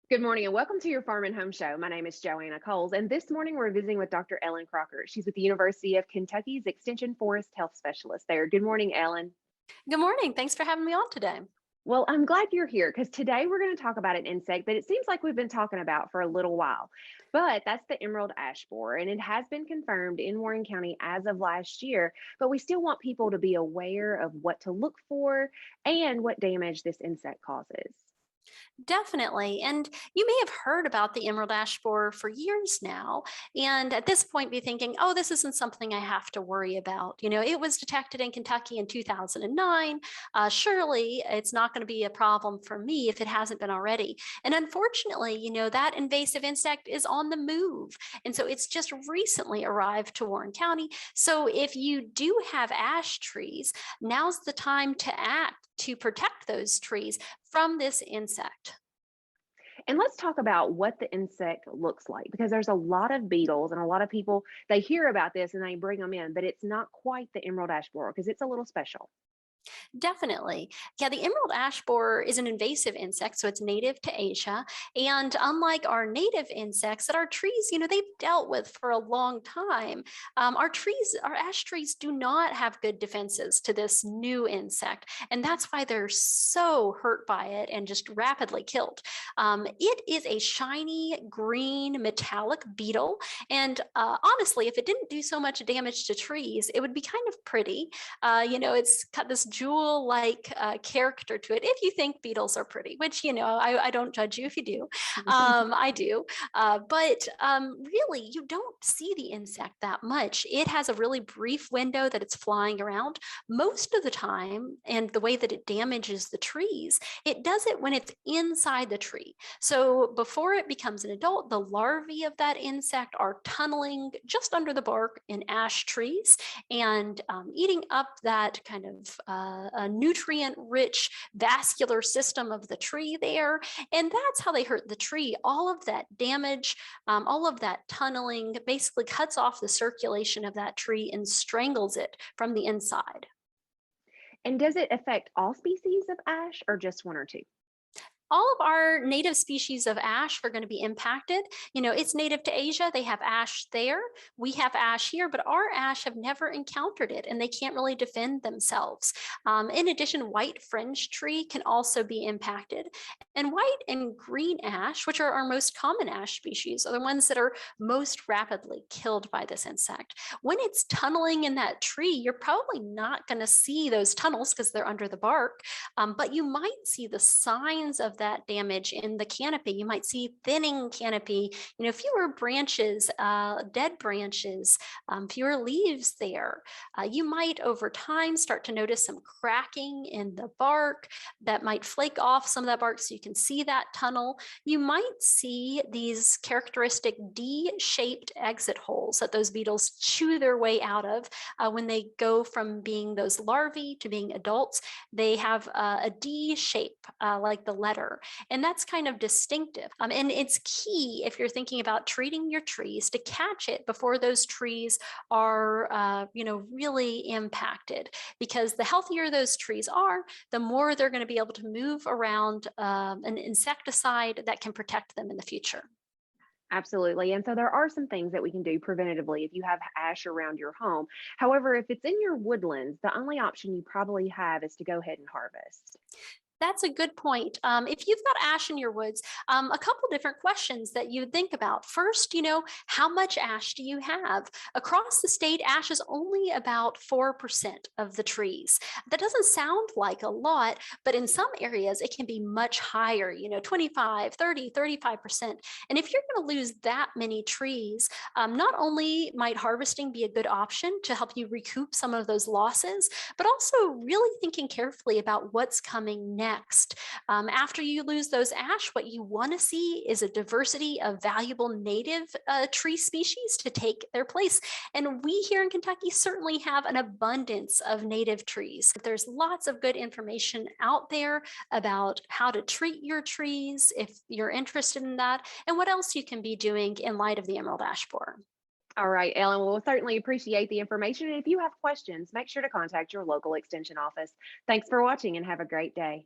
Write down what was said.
Good morning and welcome to your Farm and Home Show. My name is Joanna Coles, and this morning we're visiting with Dr. Ellen Crocker. She's with the University of Kentucky's Extension Forest Health Specialist there. Good morning, Ellen. Good morning. Thanks for having me on today. Well, I'm glad you're here because today we're going to talk about an insect that it seems like we've been talking about for a little while. But that's the emerald ash borer, and it has been confirmed in Warren County as of last year. But we still want people to be aware of what to look for and what damage this insect causes. Definitely. And you may have heard about the emerald ash borer for years now. And at this point, be thinking, oh, this isn't something I have to worry about. It was detected in Kentucky in 2009. Surely it's not going to be a problem for me if it hasn't been already. And unfortunately, that invasive insect is on the move. And so it's just recently arrived to Warren County. So if you do have ash trees, now's the time to act to protect those trees from this insect. And let's talk about what the insect looks like because there's a lot of beetles and a lot of people they hear about this and they bring them in, but it's not quite the emerald ash borer because it's a little special. Definitely. Yeah, the emerald ash borer is an invasive insect, so it's native to Asia. And unlike our native insects that our trees, they've dealt with for a long time, our ash trees do not have good defenses to this new insect. And that's why they're so hurt by it and just rapidly killed. It is a shiny green metallic beetle. And honestly, if it didn't do so much damage to trees, it would be kind of pretty. It's got this jewel-like character to it. If you think beetles are pretty, which I don't judge you if you do. I do, but really, you don't see the insect that much. It has a really brief window that it's flying around most of the time, and the way that it damages the trees, it does it when it's inside the tree. So before it becomes an adult, the larvae of that insect are tunneling just under the bark in ash trees and eating up that kind of a nutrient-rich vascular system of the tree there. And that's how they hurt the tree. All of that damage, all of that tunneling basically cuts off the circulation of that tree and strangles it from the inside. And does it affect all species of ash or just one or two? All of our native species of ash are going to be impacted. It's native to Asia. They have ash there. We have ash here, but our ash have never encountered it and they can't really defend themselves. In addition, white fringe tree can also be impacted. And white and green ash, which are our most common ash species, are the ones that are most rapidly killed by this insect. When it's tunneling in that tree, you're probably not going to see those tunnels because they're under the bark, but you might see the signs of that damage in the canopy. You might see thinning canopy, fewer branches, dead branches, fewer leaves there. You might over time start to notice some cracking in the bark that might flake off some of that bark so you can see that tunnel. You might see these characteristic D-shaped exit holes that those beetles chew their way out of when they go from being those larvae to being adults. They have a D shape like the letter. And that's kind of distinctive. And it's key if you're thinking about treating your trees to catch it before those trees are, really impacted. Because the healthier those trees are, the more they're going to be able to move around an insecticide that can protect them in the future. Absolutely. And so there are some things that we can do preventatively if you have ash around your home. However, if it's in your woodlands, the only option you probably have is to go ahead and harvest. That's a good point. If you've got ash in your woods, a couple different questions that you think about. First, how much ash do you have? Across the state, ash is only about 4% of the trees. That doesn't sound like a lot, but in some areas it can be much higher, 25, 30, 35%. And if you're going to lose that many trees, not only might harvesting be a good option to help you recoup some of those losses, but also really thinking carefully about what's coming next. After you lose those ash, what you want to see is a diversity of valuable native tree species to take their place. And we here in Kentucky certainly have an abundance of native trees. There's lots of good information out there about how to treat your trees if you're interested in that, and what else you can be doing in light of the emerald ash borer. All right, Ellen, well, we'll certainly appreciate the information. And if you have questions, make sure to contact your local extension office. Thanks for watching and have a great day.